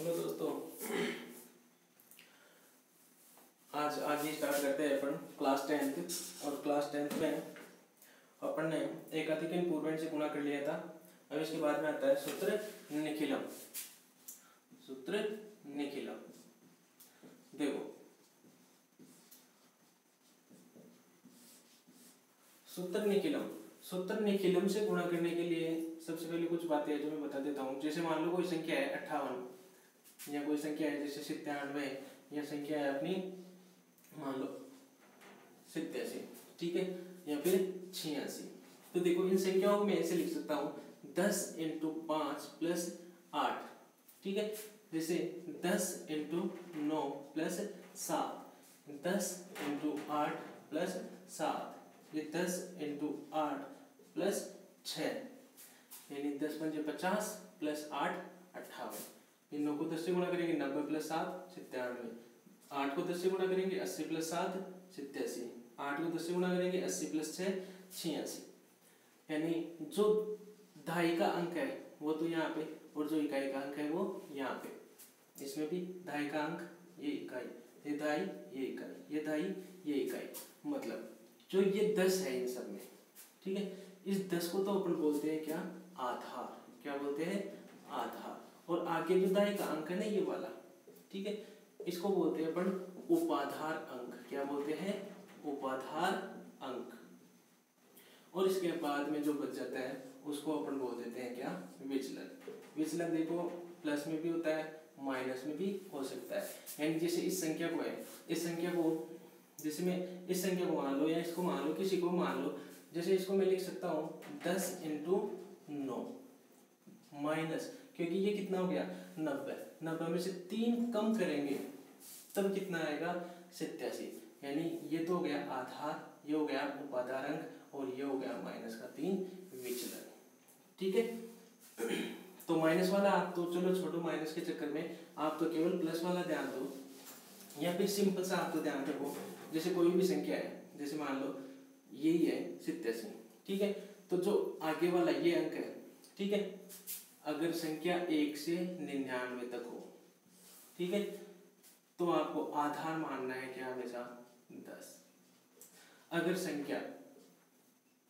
Hello दोस्तों, आज आगे स्टार्ट करते हैं अपन क्लास 10th। और क्लास 10th में अपन ने एकाधिकन पूर्वण से गुणा कर लिया था। अब इसके बाद में आता है सूत्र निखिलम। सूत्र निखिलम देखो, सूत्र निखिलम से गुणा करने के लिए सबसे पहले कुछ बातें हैं जो मैं बता देता हूँ। जैसे मान लो कोई संख्या है 58 या कोई संख्या है जैसे 97 या संख्या है अपनी मान लो 87, ठीक है, या फिर 86। तो देखो इन संख्याओं को मैं ऐसे लिख सकता हूँ 10 × 5 + 8, ठीक है। जैसे 10 × 9 + 7, 10 × 8 + 7, ये 10 × 8 + 6, यानी 10 × 5 = 50 + 8 = 58। इन 9 को 10 से गुणा करेंगे 90 + 7 = 97, 8 को 10 से गुणा करेंगे 80 + 7 = 87, 8 को 10 से गुणा करेंगे 80 + 6 = 86। यानी जो दहाई का अंक है वो तो यहाँ पे, और जो इकाई का अंक है वो यहाँ पे। इसमें भी दहाई का अंक ये इकाई, ये दहाई ये इकाई, ये दहाई ये इकाई, मतलब जो ये 10 है इन सब में, ठीक है। इस 10 को तो अपन बोलते हैं क्या? आधार। क्या बोलते हैं? आधार। और आगे जो दहाई का अंक है ना ये वाला, ठीक है, इसको बोलते हैं अपन उपाधार अंक। क्या बोलते हैं? उपाधार अंक। और इसके बाद में जो बच जाता है उसको अपन बोल देते हैं क्या? विचलन। विचलन देखो प्लस में भी होता है, माइनस में भी हो सकता है। यानी जैसे इस संख्या को है, इस संख्या को जैसे मैं इस संख्या को मान लो या इसको मान लो, किसी को मान लो, जैसे इसको मैं लिख सकता हूँ 10 × 9 माइनस, क्योंकि ये कितना हो गया 90, 90 में से 3 कम करेंगे तब कितना आएगा 87। यानी ये तो हो गया आधार, ये हो गया उपाधार अंक और ये हो गया -3 विचलन, ठीक है। तो माइनस वाला आप तो चलो छोड़ो, माइनस के चक्कर में आप तो केवल प्लस वाला ध्यान दो, या फिर सिंपल सा आप तो ध्यान रखो। जैसे कोई भी संख्या है, जैसे मान लो यही है 87, ठीक है, तो जो आगे वाला ये अंक है, ठीक है, अगर संख्या 1 से 99 तक हो, ठीक है, तो आपको आधार मानना है क्या? हमेशा 10। अगर संख्या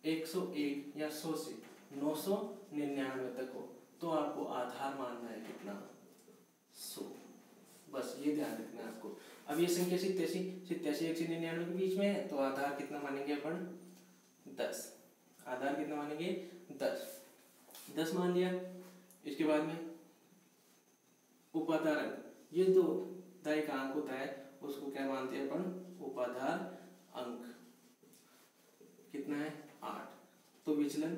101 या 100 से 999 तक हो तो आपको आधार मानना है कितना? 100। बस ये ध्यान रखना है आपको। अब ये संख्या 87 1 से 99 के बीच में है तो आधार कितना मानेंगे अपन? 10। आधार कितना मानेंगे? 10 मान लिया। इसके बाद में उपाधार अंक, ये जो दहाई का अंक होता है उसको क्या मानते हैं अपन? उपाधार अंक। कितना है? 8। तो विचलन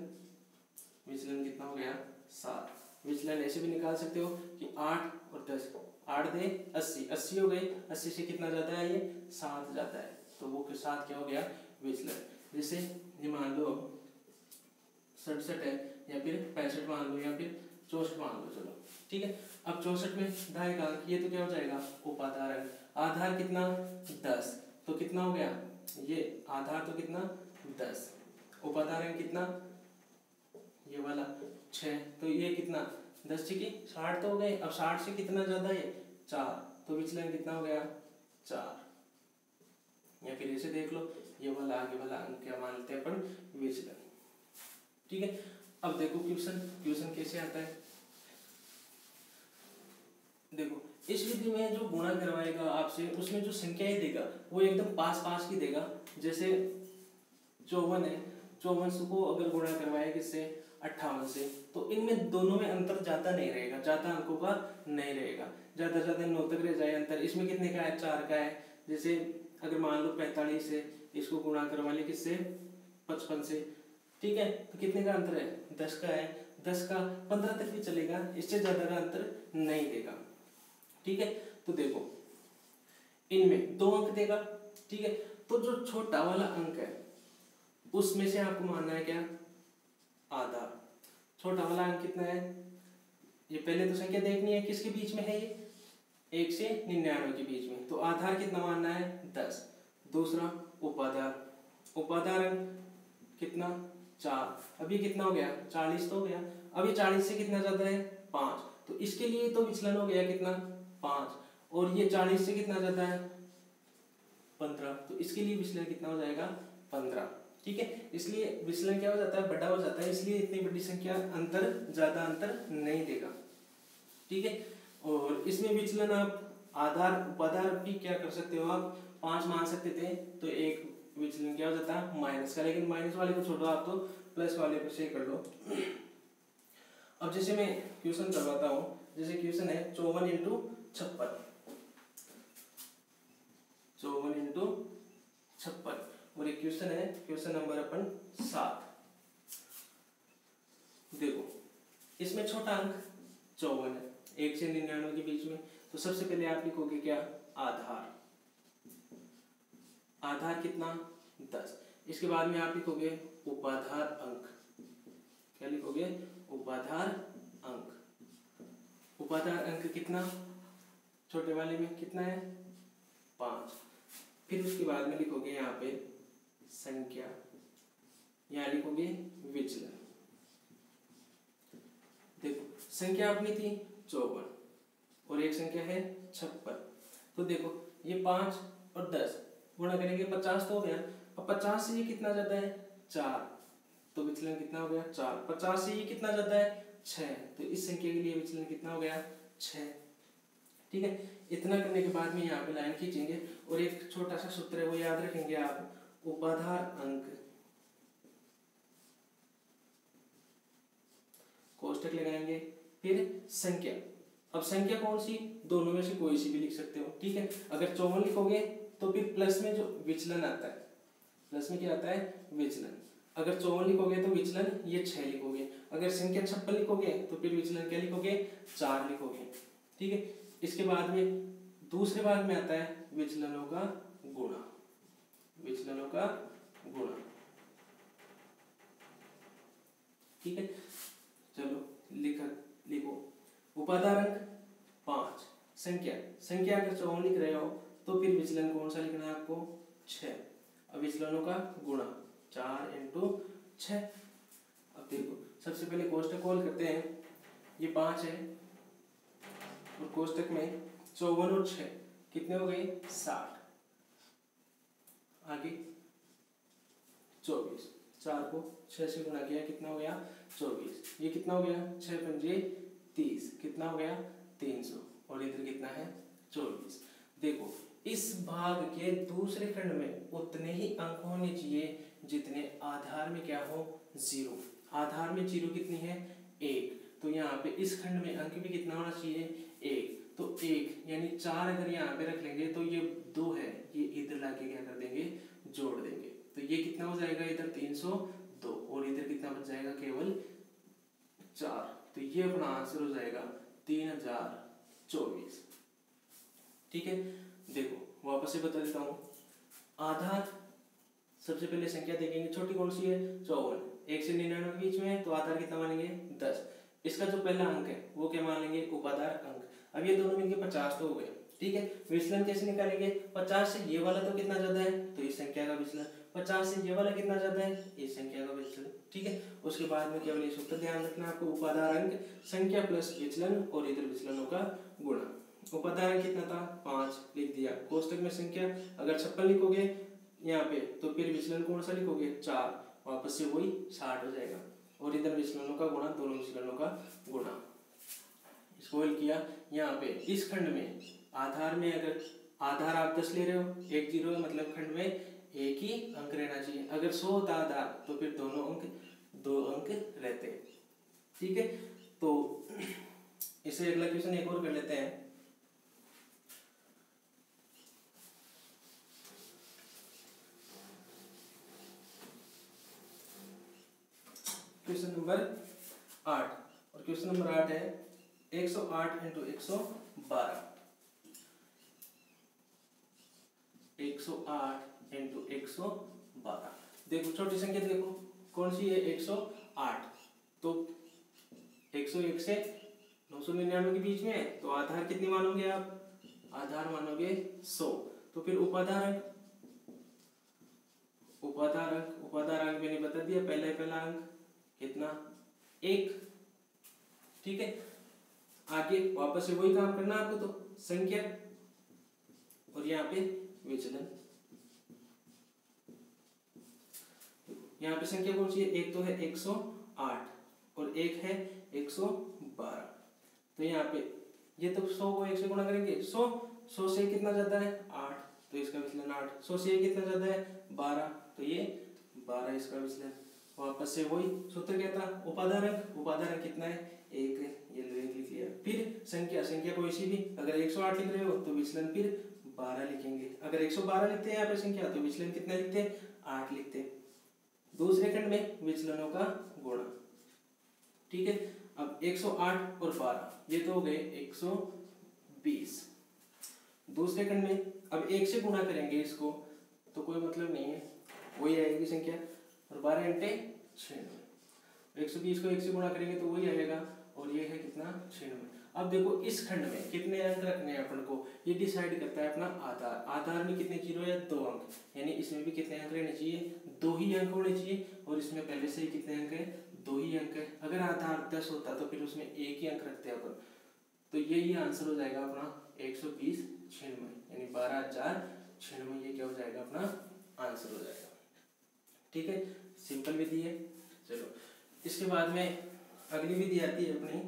कितना हो गया? 7। विचलन ऐसे भी निकाल सकते हो कि 8 और 10, 8 दे 80, 80 हो गए, 80 से कितना जाता है? ये 7 जाता है, तो वो 7 क्या हो गया? विचलन। जैसे ये मान लो 67 है या फिर 65 मान लो या फिर 64 मान लो, चलो ठीक है। अब 64 में दहाई का अंक, ये तो क्या हो जाएगा? उपाधार अंक। आधार कितना? 10, तो कितना हो गया? ये आधार तो कितना? 10। उपाधार अंक कितना? ये वाला 6, तो ये कितना? 10 × 60 तो हो गए। अब 60 से कितना ज्यादा है? 4, तो विचलन कितना हो गया? 4। या फिर ऐसे देख लो, ये वाला आगे वाला अंक क्या मान लेते हैं अपन? विचलन, ठीक है। अब देखो क्वेश्चन कैसे आता है। देखो इस विधि में जो गुणा करवाएगा आपसे उसमें जो संख्याएं देगा वो एकदम पास की देगा। जैसे 54 है, 54 को अगर गुणा करवाए किससे? 58 से, तो इनमें दोनों में अंतर ज्यादा नहीं रहेगा, ज्यादा अंकों का नहीं रहेगा, ज्यादा 9 तक रह जाए अंतर। इसमें कितने का है? 4 का है। जैसे अगर मान लो 45 से इसको गुणा करवा ले किससे? 55 से, ठीक है, तो कितने का अंतर है? 10 का है। 10 का 15 तक भी चलेगा, इससे ज्यादा का अंतर नहीं देगा, ठीक है। तो देखो इनमें 2 अंक देगा, ठीक है, तो जो छोटा वाला अंक है उसमें से आपको मानना है क्या? आधार। छोटा वाला अंक कितना है? ये पहले तो संख्या देखनी है किसके बीच में है, ये 1 से 99 के बीच में, तो आधार कितना मानना है? 10। दूसरा उपाधार अंक कितना? 4। अब ये कितना हो गया? 40 तो हो गया। अब ये 40 से कितना ज्यादा है? 5, तो तो इसके लिए तो विचलन हो गया कितना 5, और ये 40 से कितना ज्यादा है 15, तो इसके लिए विचलन कितना हो जाएगा 15। ठीक है, इसलिए विचलन क्या हो जाता है बड़ा हो जाता है, इसलिए इतनी बड़ी संख्या अंतर ज्यादा अंतर नहीं देगा। ठीक है, और इसमें विचलन आप आधार उपाधार भी क्या कर सकते हो, आप 5 मान सकते थे, तो एक विचलन क्या हो जाता है माइनस का, लेकिन माइनस वाले को छोड़ो, आप तो प्लस वाले को से कर लो। अब जैसे मैं क्वेश्चन करवाता हूँ, जैसे क्वेश्चन है 54 इंटू 56, 54 इंटू 56, और एक क्वेश्चन है क्वेश्चन नंबर अपन 7। देखो इसमें छोटा अंक 54 है, 1 से 99 के बीच में, तो सबसे पहले आप लिखोगे क्या आधार, आधार कितना 10, इसके बाद में आप लिखोगे उपाधार अंक, क्या लिखोगे उपाधार अंक, उपाधार अंक कितना छोटे वाले में कितना है 5, फिर उसके बाद में लिखोगे यहाँ पे संख्या, यहाँ लिखोगे विचलन। देखो संख्या अपनी थी 54 और एक संख्या है 56, तो देखो ये 5 और 10 गुणा करेंगे 50 तो हो गया, अब 50 से ये कितना ज्यादा है 4, तो विचलन कितना हो गया 4, 50 से ये कितना ज्यादा है 6, तो इस संख्या के लिए विचलन कितना हो गया 6। ठीक है, इतना करने के बाद में यहाँ पे लाइन खींचेंगे और एक छोटा सा सूत्र है वो याद रखेंगे आप, उपाधार अंक कोष्टक लगाएंगे, फिर संख्या, अब संख्या कौन सी दोनों में से कोई सी भी लिख सकते हो। ठीक है, अगर 54 लिखोगे तो फिर प्लस में जो विचलन आता है, प्लस में क्या आता है विचलन, अगर 54 लिखोगे तो विचलन ये 6 लिखोगे, अगर संख्या 56 लिखोगे तो फिर विचलन क्या लिखोगे 4 लिखोगे। ठीक है, इसके बाद में दूसरे भाग में आता है विचलनों का गुणा, विचलनों का गुणा। ठीक है, चलो लिखो उपाधार अंक 5, संख्या, संख्या अगर 54 लिख रहे हो तो फिर विचलन कौन सा लिखना है आपको 6, अब विचलनों का गुणा 4 इंटू 6। अब देखो सबसे पहले कोष्टक खोल करते हैं, ये 5 है और कोष्टक में 54 और 6 कितने हो गए 60, आगे 24, 4 को 6 से गुणा किया कितना हो गया 24, ये कितना हो गया 6 पंजे 30, कितना हो गया 300, और इधर कितना है 24। देखो इस भाग के दूसरे खंड में उतने ही अंक होने चाहिए जितने आधार में क्या हो 0, आधार में 0 कितनी है 1, तो यहाँ पे इस खंड में अंक भी कितना होना चाहिए 1, तो 1 यानी 4 अगर यहाँ पे रख लेंगे तो ये 2 है, ये इधर लाके क्या कर देंगे जोड़ देंगे, तो ये कितना हो जाएगा इधर 302 और इधर कितना बच जाएगा केवल 4, तो ये अपना आंसर हो जाएगा 3024। ठीक है, देखो वापस से बता देता हूँ, आधार सबसे पहले संख्या देखेंगे छोटी कौन सी है 54, 1 से 99 के बीच में है, तो आधार कितना मानेंगे 10, इसका जो पहला अंक है वो क्या मान लेंगे उपाधार अंक, अब ये दोनों मिलके 50 तो हो गए। ठीक है, विचलन कैसे निकालेंगे, 50 से ये वाला तो कितना ज्यादा है तो इस संख्या का विचलन, 50 से ये वाला कितना ज्यादा है इस संख्या का विचलन। ठीक है, उसके बाद में केवल ये सूत्र ध्यान रखना आपको, उपाधार अंक संख्या प्लस विचलन और इधर विचलनों का गुणा। उपाधार अंक कितना था 5 लिख दिया, कोष्टक में संख्या अगर 56 लिखोगे यहाँ पे तो फिर विचलन कौन सा लिखोगे 4, वापस से वही 60 हो जाएगा, और इधर विचलनों का गुणा, दोनों विचलनों का गुणा। इसको हल किया, यहाँ पे इस खंड में आधार में अगर आधार आप 10 ले रहे हो, 1 0 मतलब खंड में एक ही अंक रहना चाहिए, अगर 100 होता आधार तो फिर दोनों अंक 2 अंक रहते। ठीक है, तो इसे अगला क्वेश्चन एक और कर लेते हैं। क्वेश्चन नंबर 8, और क्वेश्चन नंबर 8 है 108 इंटू 112, 108 इंटू 112। देखो छोटी संख्या देखो कौन सी है 108, तो 101 से 999 के बीच में है, तो आधार कितने मानोगे आप, आधार मानोगे 100, तो फिर उपाधार अंक, उपाधार अंक मैंने बता दिया, पहला अंक कितना 1। ठीक है, आगे वापस से वही काम करना आपको, तो संख्या और यहाँ पे विचलन। यहाँ पे संख्या कौन सी है, एक तो है 108 और एक है 112। तो यहाँ पे ये तो 100 को 1 से गुणा करेंगे, 100 से कितना जाता है 8, तो इसका विचलन 8। 100 से कितना जाता है 12, तो ये 12 इसका विचलन। वापस से वही सूत्र क्या था, उपादान कितना है 1, ये लिख लिया। फिर संख्या कोई सी भी, अगर 108 लिख रहे हो तो विचलन फिर 12 लिखेंगे। अगर 112 लिखते हैं यहाँ पे संख्या, तो विचलन कितना लिखते हैं 8 लिखते हैं। दूसरे खंड में विचलनों का गुणा, ठीक है। अब 108 और 12 ये तो हो गए 120। दूसरे खंड में अब 1 से गुणा करेंगे इसको, तो कोई मतलब नहीं है, वही आएगी संख्या। और 12 × 96, 120 को 1 से गुणा करेंगे तो वही आएगा, और ये है कितना 96। अब देखो इस खंड में कितने अंक रखने हैं अपन को, ये डिसाइड करता है अपना आधार। आधार में कितने जीरो है 2 अंक, यानी इसमें भी कितने अंक रहने चाहिए 2 ही अंक होने चाहिए, और इसमें पहले से ही कितने अंक है 2 ही अंक है। अगर आधार 10 होता तो फिर उसमें 1 ही अंक रखते हैं अपन, तो यही आंसर हो जाएगा अपना 120 96, यानी 12096 ये क्या हो जाएगा अपना आंसर हो जाएगा। ठीक है, सिंपल विधि है। चलो इसके बाद में अगली विधि आती है अपनी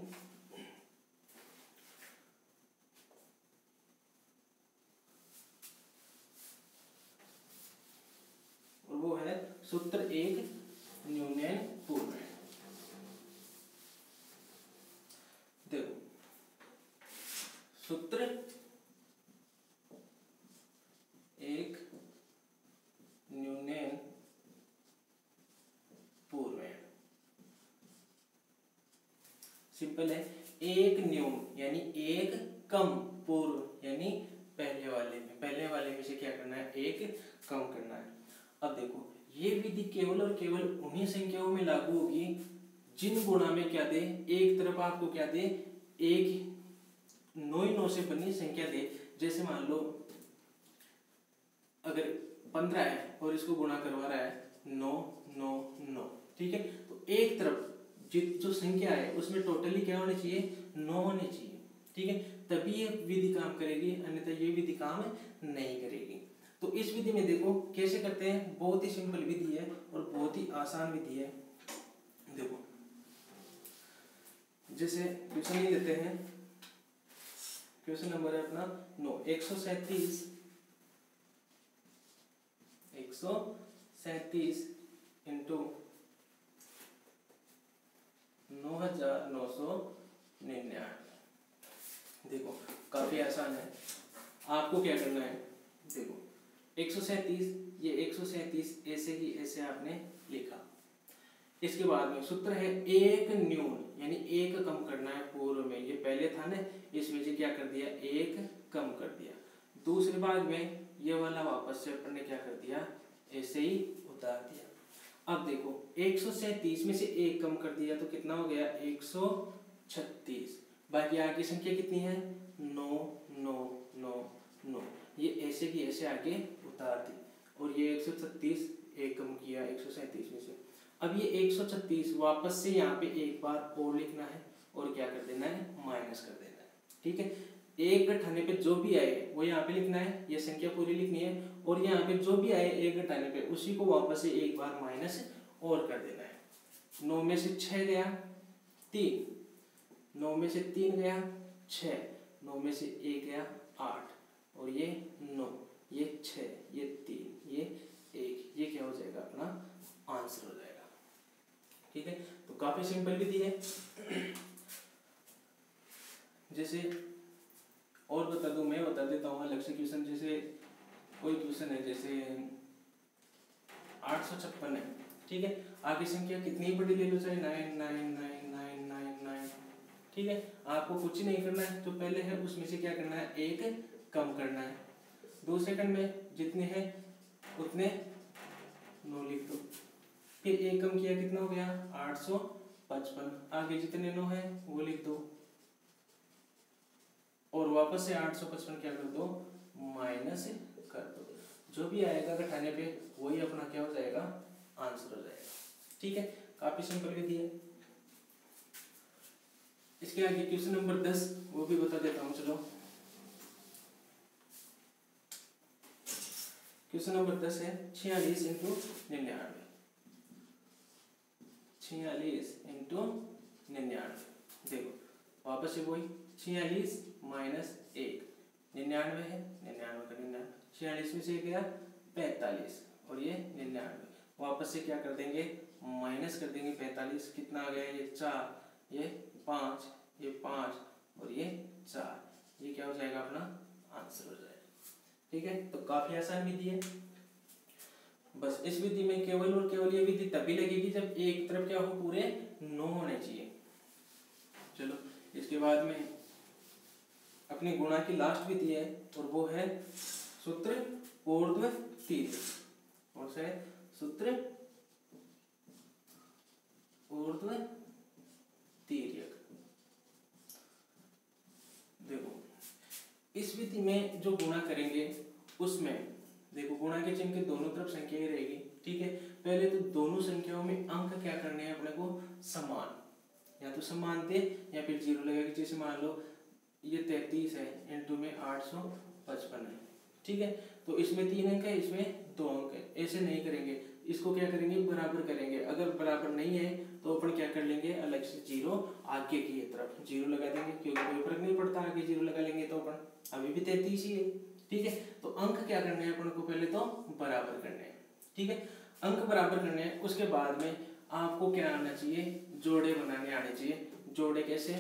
और वो है सूत्र 1 न्यूनैन पूर्व। देखो सूत्र 1 न्यूनैन पूर्व सिंपल है। एक न्यून यानी एक कम, पूर्व यानी पहले वाले में से क्या करना है एक कम करना है। अब देखो ये विधि केवल और केवल उन्हीं संख्याओं में लागू होगी जिन गुणा में क्या दे, एक तरफ आपको क्या दे, एक 9 से बनी संख्या दे। जैसे मान लो अगर 15 है और इसको गुणा करवा रहा है 9 9 9, ठीक है। तो एक तरफ जो संख्या है उसमें टोटली क्या होने चाहिए 9 होने चाहिए, ठीक है, तभी ये विधि काम करेगी, अन्यथा ये विधि काम नहीं करेगी। तो इस विधि में देखो कैसे करते हैं, बहुत ही सिंपल विधि है और बहुत ही आसान विधि है। देखो जैसे क्वेश्चन ही लेते हैं, क्वेश्चन नंबर है अपना 9, 137 इंटू 9999। देखो काफी आसान है, आपको क्या करना है, देखो 137 ये 137 ऐसे ही ऐसे आपने लिखा। इसके बाद में सूत्र है एक न्यून यानी एक कम करना है पूर्व में, ये पहले था ना, इस वजह से क्या कर दिया एक कम कर दिया। दूसरे भाग में ये वाला वापस से अपन ने क्या कर दिया ऐसे ही उतार दिया। अब देखो 137 में से एक कम कर दिया तो कितना हो गया 136, बाकी आगे संख्या कितनी है 9 9 9 9, ये ऐसे की ऐसे आगे उतार दी और ये 136 एक कम किया 137 में से। अब ये 136 वापस से यहाँ पे एक बार और लिखना है और क्या कर देना है माइनस कर देना है, ठीक है। एक घटाने पे जो भी आए वो यहाँ पे लिखना है, ये संख्या पूरी लिखनी है, और यहाँ पे जो भी आए एक घटाने पे उसी को वापस से एक बार माइनस और कर देना है। 9 में से 6 गया 3, 9 में से 3 गया 6, 9 में से 1 गया 8, और ये 9 ये 6 ये 3 ये 1, ये क्या हो जाएगा अपना आंसर हो जाएगा, ठीक है। तो काफी सिंपल विधि है। जैसे और बता दूं, मैं बता देता हूँ अलग से क्वेश्चन। जैसे कोई क्वेश्चन है जैसे 856 है, ठीक है, आगे संख्या कितनी बड़ी ले लो चाहे 999999, ठीक है, आपको कुछ नहीं करना है, जो पहले है उसमें से क्या करना है एक कम करना है। दूसरे खंड में जितने हैं उतने 9 लिख दो, फिर एक कम किया कितना हो गया 855, आगे जितने 9 है वो लिख दो और वापस से 855 क्या कर दो माइनस कर दो, जो भी आएगा घटाने पे वही अपना क्या हो जाएगा आंसर हो जाएगा, ठीक है। काफी सिंपल विधि है। इसके आगे क्वेश्चन नंबर 10 वो भी बता देता हूँ। चलो क्वेश्चन नंबर 10 है 46 इंटू 99। 46 इंटू 99। देखो वापस से वही 46 माइनस 1 99 है, 99 का 99, 46 में से गया 45 और ये 99। वापस से क्या कर देंगे, माइनस कर देंगे 45, कितना आ गया ये 4, ये 5, ये 5 और ये 4, ये क्या हो जाएगा अपना आंसर हो जाएगा। ठीक है, तो काफी आसान विधि है। बस इस विधि में केवल और केवल ये विधि तभी लगेगी जब एक तरफ क्या हो, पूरे 9 होने चाहिए। चलो इसके बाद में अपनी गुणा की लास्ट विधि है और वो है सूत्र ऊर्ध्व तिर्यक। और से सूत्र ऊर्ध्व तिर्यक। देखो इस विधि में जो गुणा करेंगे उसमें देखो गुणा के चिन्ह के दोनों तरफ संख्या ही रहेगी। ठीक है, पहले तो दोनों संख्याओं में अंक क्या करने हैं अपने को, समान, या तो समान दे या फिर 0 लगेगा। जैसे मान लो ये 33 है, इंटू में 855 है। ठीक है, तो इसमें 3 अंक है, इसमें 2 अंक है। ऐसे नहीं करेंगे, इसको क्या करेंगे, बराबर करेंगे। अगर बराबर नहीं है तो अपन क्या कर लेंगे, अलग से 0 आगे की तरफ 0 लगा देंगे, क्योंकि कोई फर्क नहीं पड़ता, आगे 0 लगा लेंगे तो अपन अभी भी 33 ही है। ठीक है, तो अंक क्या करने हैं अपन को, पहले तो बराबर करने हैं। ठीक है, अंक बराबर करने हैं, उसके बाद में आपको क्या आना चाहिए, जोड़े बनाने आने चाहिए। जोड़े कैसे,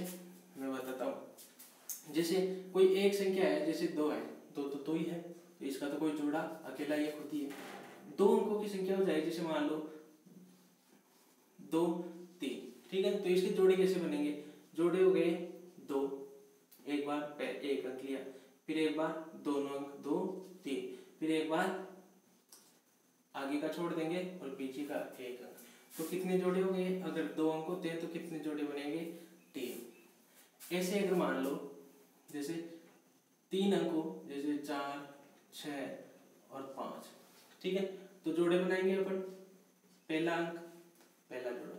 मैं बताता हूँ। जैसे कोई एक संख्या है, जैसे 2 है, 2 तो 2 ही है, तो इसका तो कोई जोड़ा अकेला ये खुद ही है। 2 अंकों की संख्या हो जाए, जैसे मान लो 2 3। ठीक है, तो इसके जोड़े कैसे बनेंगे, जोड़े हो गए 2, एक बार 1 अंक लिया, फिर एक बार दोनों अंक 2 3, फिर एक बार आगे का छोड़ देंगे और पीछे का 1 अंक। तो कितने जोड़े हो गए, अगर 2 अंक होते हैं तो कितने जोड़े बनेंगे, 3। ऐसे अगर मान लो जैसे 3 अंकों, जैसे 4 6 और 5। ठीक है, तो जोड़े बनाएंगे अपन, पहला अंक पहला जोड़ा,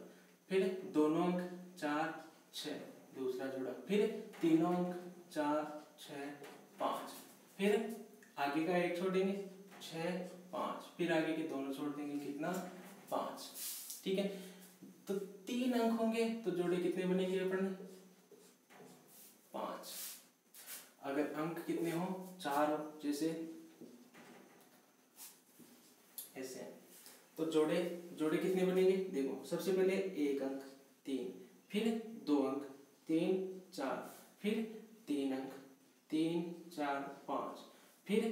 फिर दोनों अंक 4 6 दूसरा जोड़ा, फिर तीनों अंक 4 6 5, फिर आगे का 1 छोड़ेंगे 6 5, फिर आगे के दोनों छोड़ देंगे, कितना 5। ठीक है, तो 3 अंक होंगे तो जोड़े कितने बनेंगे अपन, 5। अगर अंक कितने हो, 4 हो, जैसे ऐसे, तो जोड़े कितने बनेंगे, देखो सबसे पहले 1 अंक 3, फिर 2 अंक 3 4, फिर 3 अंक 3 4 5, फिर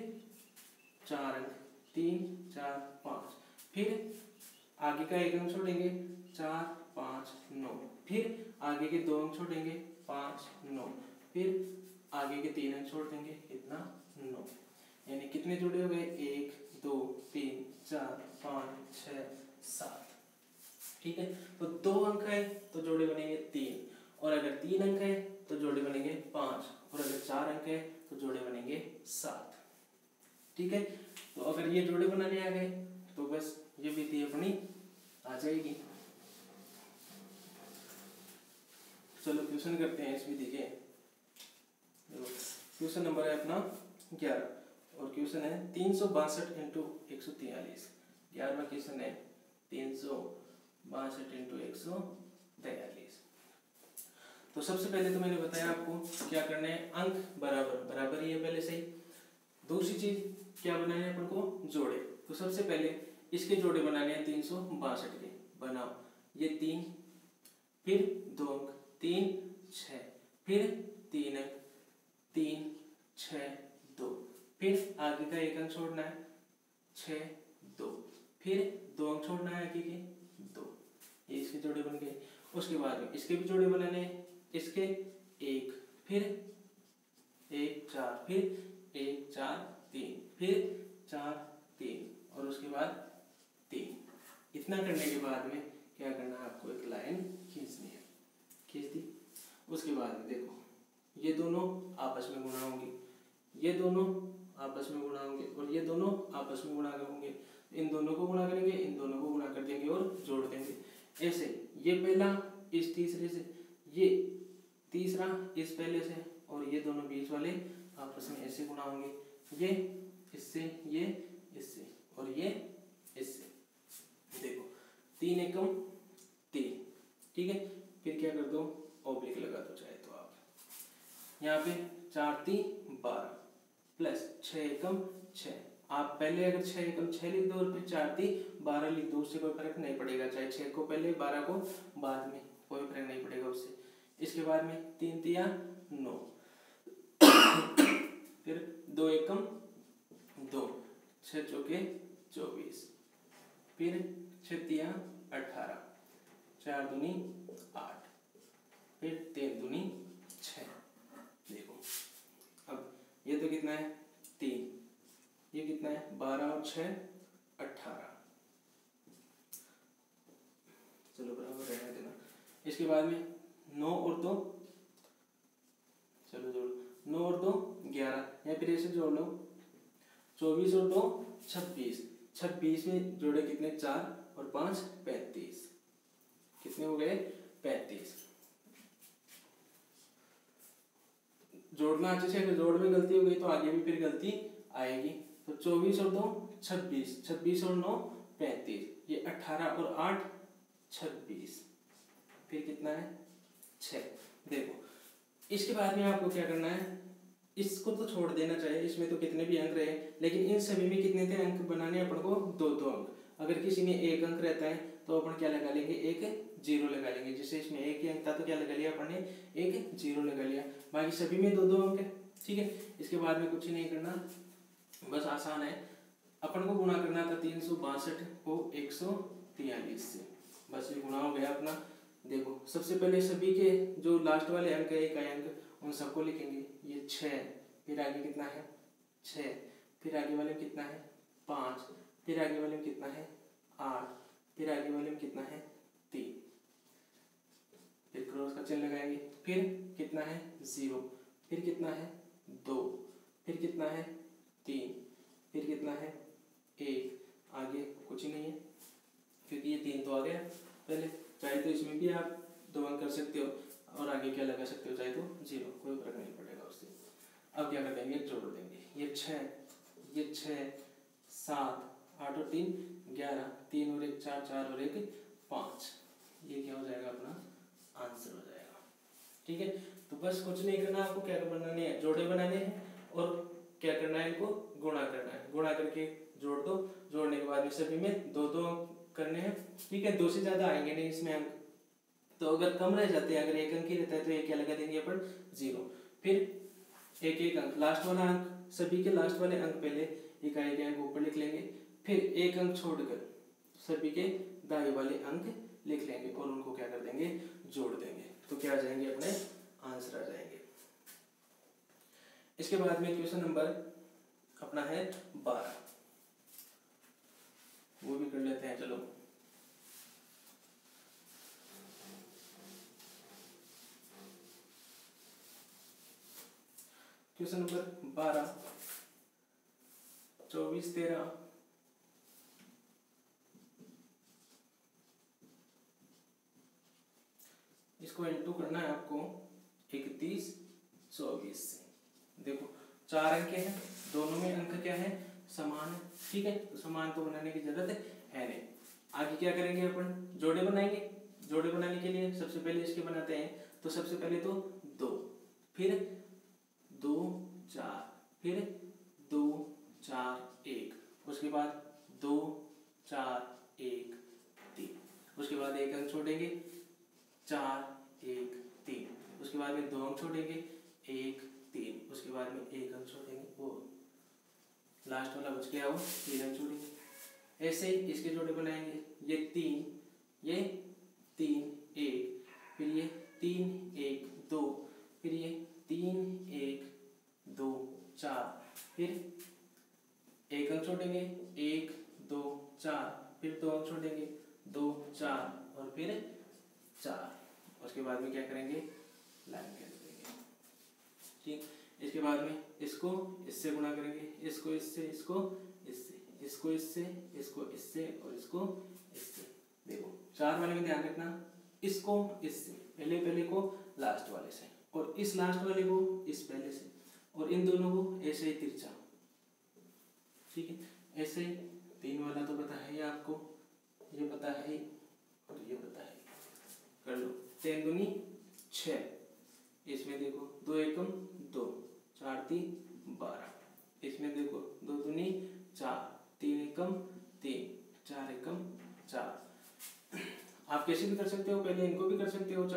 4 अंक 3 4 5, फिर आगे का 1 अंक छोड़ेंगे 4 5 9, फिर आगे के 2 अंक छोड़ेंगे 5 9, फिर आगे के 3 अंक छोड़ देंगे, कितना 9। यानी कितने जोड़े हो गए, 1 2 3 4 5 6 7। ठीक है, तो 2 अंक है तो जोड़े बनेंगे 3, और अगर 3 अंक है तो जोड़े बनेंगे 5, और अगर 4 अंक है तो जोड़े बनेंगे 7। ठीक है, तो अगर ये जोड़े बनाने आ गए तो बस ये विधि अपनी आ जाएगी। चलो क्वेश्चन करते हैं इस विधि के। क्वेश्चन नंबर है अपना 11 और क्वेश्चन है 362 इंटू 143। 11वां क्वेश्चन है 362 इंटू 143। तो सबसे पहले तो मैंने बताया आपको क्या करना है, अंक बराबर ही है पहले से ही। दूसरी चीज क्या बनाना है अपन को, जोड़े। तो सबसे पहले इसके जोड़े बनाने हैं 362 के, बनाओ। ये 3, फिर 2 अंक 3 6, फिर 3 अंक 3 6 2, फिर आगे का 1 अंक छोड़ना है 6 2, फिर 2 अंक छोड़ना है आगे के 2। ये इसके जोड़े बन गए। उसके बाद में इसके भी जोड़े बनाने हैं, इसके 1, फिर 1 4, फिर 1 4 3, फिर 4 3 और उसके बाद 3। इतना करने के बाद में क्या करना है, आपको एक लाइन खींचनी है, खींच दी। उसके बाद में देखो ये दोनों आपस में गुणा होंगे, ये दोनों आपस में गुणा होंगे और ये दोनों आपस में गुणा होंगे। इन दोनों को गुणा करेंगे, इन दोनों को गुणा कर देंगे और जोड़ देंगे। ऐसे ये पहला इस तीसरे से, ये तीसरा इस पहले से और ये दोनों बीच वाले आपस में ऐसे गुणा होंगे, ये इससे, ये इससे और ये इससे। देखो 3 एकम 3, ठीक है। फिर क्या कर दो, ऑब्लिक लगा दो चाहे तो आप। यहाँ पे 4 3 12 प्लस 6 एकम 6। आप पहले अगर 6 एकम 6 लिख दो और फिर 4 3 12 लिख दो, उससे कोई फर्क नहीं पड़ेगा, चाहे 6 को पहले 12 को बाद में, कोई फर्क नहीं पड़ेगा उससे। इसके बाद में 3 तिया 9, फिर 2 एकम 2, 6 चौके 24, फिर 6 तिया 18, 4 दूनी 8, फिर 3 दूनी 6। देखो अब ये तो कितना है 3, ये कितना है 12 और 6 18, चलो बराबर रहने देना। इसके बाद में 9 और 2, चलो जोड़ 9 और 2 11, या फिर ऐसे जोड़ लो 24 और 2 26, 26 में जोड़े कितने 4 और 5 35, कितने हो गए 35। जोड़ना अच्छे से, अगर जोड़ में गलती हो गई तो आगे भी फिर गलती आएगी। तो 24 और 2 26, 26 और 9 35, ये 18 और 8 26, फिर कितना है 6। देखो इसके बाद में आपको क्या करना है, इसको तो छोड़ देना चाहिए, इसमें तो कितने भी अंक रहे, लेकिन इन सभी में कितने थे अंक बनाने अपन को 2 अंक। अगर किसी में 1 अंक रहता है तो अपन क्या लगा लेंगे, एक 0 लगा लेंगे। जैसे इसमें 1 ही अंक था तो क्या लगा लिया अपन ने, एक 0 लगा लिया। बाकी सभी में 2 अंक है, ठीक है। इसके बाद में कुछ नहीं करना, बस आसान है। अपन को गुणा करना था 362 को 143 से, बस ये गुणा हो गया अपना। देखो सबसे पहले सभी के जो लास्ट वाले अंक है इकाई अंक, उन सबको लिखेंगे। ये 6, फिर आगे कितना है 6, फिर आगे वाले में कितना है 5, फिर आगे वाले में कितना है 8, फिर आगे वाले में कितना है 3, फिर क्रॉस का चिन्ह लगाएंगे, फिर कितना है 0, फिर कितना है 2, फिर कितना है 3, फिर कितना है 1, आगे कुछ ही नहीं है क्योंकि ये 3 तो आ गया पहले। चाहे तो इसमें भी आप 2 अंक कर सकते हो और आगे क्या लगा सकते हो, चाहे तो 0, कोई फर्क नहीं पड़ेगा उससे। अब क्या कर देंगे, जोड़ देंगे। ये 6 7 8 और 3 11, 3 और 1 4, 4 और 1 5, ये क्या हो जाएगा अपना आंसर हो जाएगा, ठीक है। तो बस कुछ नहीं करना, आपको क्या बनाने हैं, जोड़े बनाने हैं और क्या करना है, इनको गुणा करना है। गुणा करके जोड़ दो, जोड़ने के बाद में सभी में 2 करने हैं, ठीक है। 2 से ज्यादा आएंगे नहीं इसमें अंक, तो अगर कम रह जाते हैं, अगर 1 अंक ही रहता है तो ये क्या लगा देंगे अपन 0, फिर 1 अंक लास्ट वाला अंक, सभी के लास्ट वाले अंक पहले इकाई के अंक ऊपर लिख लेंगे, फिर 1 अंक छोड़कर सभी के दाएं वाले अंक लिख लेंगे और उनको क्या कर देंगे, जोड़ देंगे। तो क्या आ जाएंगे, अपने आंसर आ जाएंगे। इसके बाद में क्वेश्चन नंबर अपना है 12, वो भी कर लेते हैं। चलो क्वेश्चन नंबर 12, 24 13 इसको इंटू करना है आपको 31 24 से। देखो 4 अंक हैं, दोनों में अंक क्या है, समान है, ठीक है। तो समान तो बनाने की जरूरत है नहीं। आगे क्या करेंगे, अपन जोड़े बनाएंगे। जोड़े बनाने के लिए सबसे पहले इसके बनाते हैं, तो सबसे पहले तो 2, फिर 2 4, फिर 2 4 1, उसके बाद 2 4 1 3, उसके बाद 1 अंक छोड़ेंगे 4 1 3, उसके बाद में 2 अंक छोड़ेंगे 1 3, उसके बाद में 1 अंक छोड़ेंगे, वो लास्ट वाला बच गया वो 3 अंक छोड़ेंगे। ऐसे ही इसके जोड़े बनाएंगे, ये 3 ये 3 1, फिर ये 3 1 2, फिर ये 3 1 2 4, फिर 1 अंक छोड़ेंगे 1 2 4, फिर 2 अंक छोड़ेंगे 2 4 और फिर 4, उसके बाद में क्या करेंगे, लाइन कर देंगे, ठीक। इसके बाद में इसको इससे गुणा करेंगे, इसको इससे, इसको इससे, इसको इससे, इसको इससे और इसको इससे। देखो 4 वाले में ध्यान रखना, इसको इससे, पहले को लास्ट वाले से, और इस लास्ट वाले को इस पहले से, और इन दोनों को ऐसे ही तिरछा, ठीक है। ऐसे ही 3 वाला तो पता है ही आपको, ये पता है ही और ये पता है, कर लो। 3 दूनी 6, इसमें देखो 2 एकम 2, 4 3 12, इसमें देखो 2 दूनी 4, 3 एकम 3, 4 एकम 4। आप कैसे भी कर सकते हो, पहले इनको भी कर सकते हो,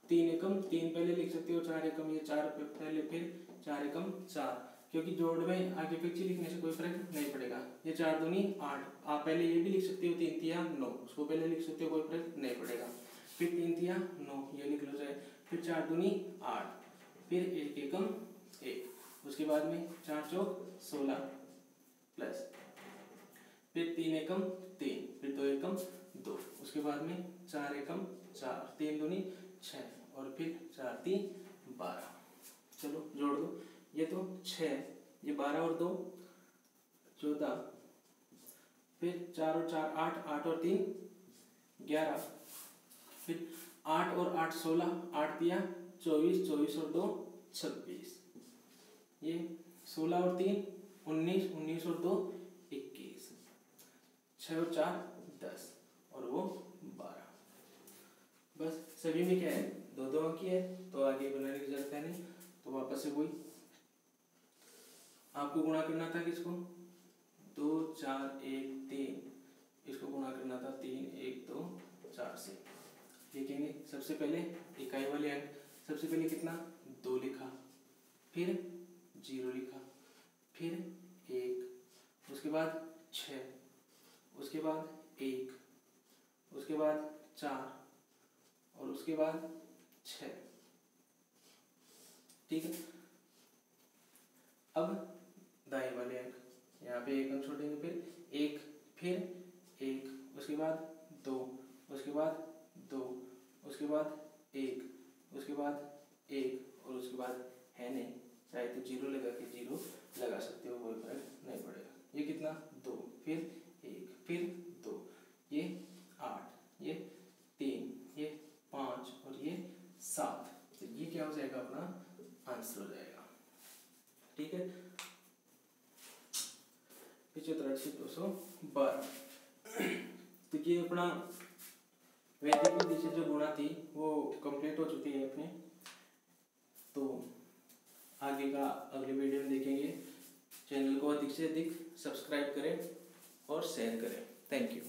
3 एकम 3 पहले लिख सकते हो, 4 एकम ये 4 पहले, फिर 4 एकम 4, क्योंकि जोड़ में आगे पीछे लिखने से कोई फर्क नहीं पड़ेगा। ये 4 दूनी 8, आप पहले ये भी लिख सकते हो 3 तिया 9, उसको पहले लिख सकते हो, कोई फर्क नहीं पड़ेगा। फिर 3 तिया 9 ये लिख लो चाहे, फिर 4 दूनी 8, फिर 1 एकम 1, उसके बाद में 4 चौक 16 प्लस, फिर 3 एकम 3, फिर 2 एकम 2, उसके बाद में 4 एकम 4, 3 दूनी 6, और फिर 4 3 12। चलो जोड़ दो, ये तो 6, ये 12 और 2 14, फिर 4 और 4 8, 8 और 3 11, फिर 8 और 8 16, 8 दिया 24, 24 और 2 26, ये 16 और 3 19, 19 और 2 21, 6 और 4 10, और वो 12। बस सभी में क्या है, 2 अंक की है, तो आगे बनाने की जरूरत है नहीं। तो वापस से वही आपको गुणा करना था, किसको 2 4 1 3, इसको गुणा करना था 3 1 2 4 से। लिखेंगे सबसे पहले इकाई वाले अंक, सबसे पहले कितना 2 लिखा, फिर 0 लिखा, फिर 1, उसके बाद 6, उसके बाद 1, उसके बाद 4, और उसके बाद 6, ठीक है। अब दाएं वाले अंक, यहाँ पे 1 अंक छोड़ेंगे, फिर 1, फिर 1, उसके बाद 2, उसके बाद 2, उसके बाद 1, उसके बाद 1, और उसके बाद है नहीं, चाहे तो 0 लगा के 0 लगा सकते हो, कोई फर्क नहीं पड़ेगा। ये कितना 2, फिर 1, फिर 2, ये 8, ये 3, ये 5, और ये 7, तो ये क्या हो जाएगा, अपना आंसर हो जाएगा, ठीक है। 75 212। तो ये अपना वैदिक विधि से जो गुणा थी वो कंप्लीट हो चुकी है अपने। तो आगे का अगले वीडियो में देखेंगे। चैनल को अधिक से अधिक सब्सक्राइब करें और शेयर करें। Thank you.